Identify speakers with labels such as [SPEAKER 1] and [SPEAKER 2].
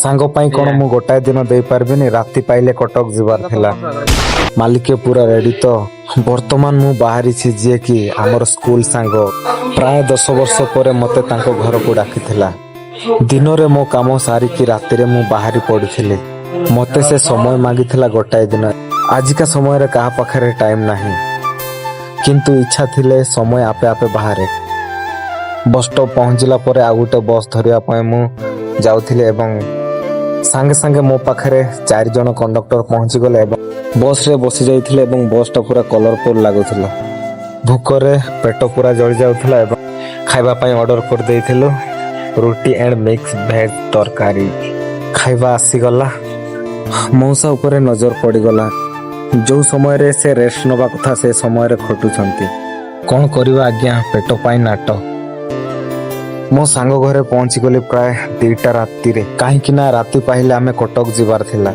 [SPEAKER 1] ସାଙ୍ଗ ପାଇଁ କ'ଣ ମୁଁ ଗୋଟାଏ ଦିନ ଦେଇପାରିବିନି? ରାତି ପାଇଲେ କଟକ ଯିବାର ଥିଲା। ମାଲିକେ ପୁରା ରେଡି ତ? ବର୍ତ୍ତମାନ ମୁଁ ବାହାରିଛି, ଯିଏକି ଆମର ସ୍କୁଲ ସାଙ୍ଗ। ପ୍ରାୟ 10 ବର୍ଷ ପରେ ମୋତେ ତାଙ୍କ ଘରକୁ ଡାକିଥିଲା। ଦିନରେ ମୋ କାମ ସାରିକି ରାତିରେ ମୁଁ ବାହାରି ପଡ଼ିଥିଲି। ମୋତେ ସେ ସମୟ ମାଗିଥିଲା ଗୋଟାଏ ଦିନ। ଆଜିକା ସମୟରେ କାହା ପାଖରେ ଟାଇମ୍ ନାହିଁ, କିନ୍ତୁ ଇଚ୍ଛା ଥିଲେ ସମୟ ଆପେ ଆପେ ବାହାରେ। ବସ୍ ଷ୍ଟପ୍ ପହଞ୍ଚିଲା ପରେ ଆଉ ଗୋଟେ ବସ୍ ଧରିବା ପାଇଁ ମୁଁ ଯାଉଥିଲି ଏବଂ ସାଙ୍ଗେ ସାଙ୍ଗେ ମୋ ପାଖରେ 4 ଜଣ କଣ୍ଡକ୍ଟର ପହଞ୍ଚିଗଲେ ଏବଂ ବସ୍ରେ ବସି ଯାଇଥିଲେ ଏବଂ ବସ୍ଟା ପୁରା କଲରଫୁଲ୍ ଲାଗୁଥିଲା। ଭୋକରେ ପେଟ ପୁରା ଜଳି ଯାଉଥିଲା ଏବଂ ଖାଇବା ପାଇଁ ଅର୍ଡ଼ର କରିଦେଇଥିଲୁ ରୁଟି ଆଣ୍ଡ ମିକ୍ସ ଭେଜ୍ ତରକାରୀ। ଖାଇବା ଆସିଗଲା। ମଉସା ଉପରେ ନଜର ପଡ଼ିଗଲା। ଯେଉଁ ସମୟରେ ସେ ରେଷ୍ଟ ନେବା କଥା ସେ ସମୟରେ ଖଟୁଛନ୍ତି। କ'ଣ କରିବା ଆଜ୍ଞା, ପେଟ ପାଇଁ ନାଟ। ମୋ ସାଙ୍ଗ ଘରେ ପହଞ୍ଚିଗଲି ପ୍ରାୟ 2ଟା ରାତିରେ, କାହିଁକି ନା ରାତି ପାହିଲେ ଆମେ କଟକ ଯିବାର ଥିଲା।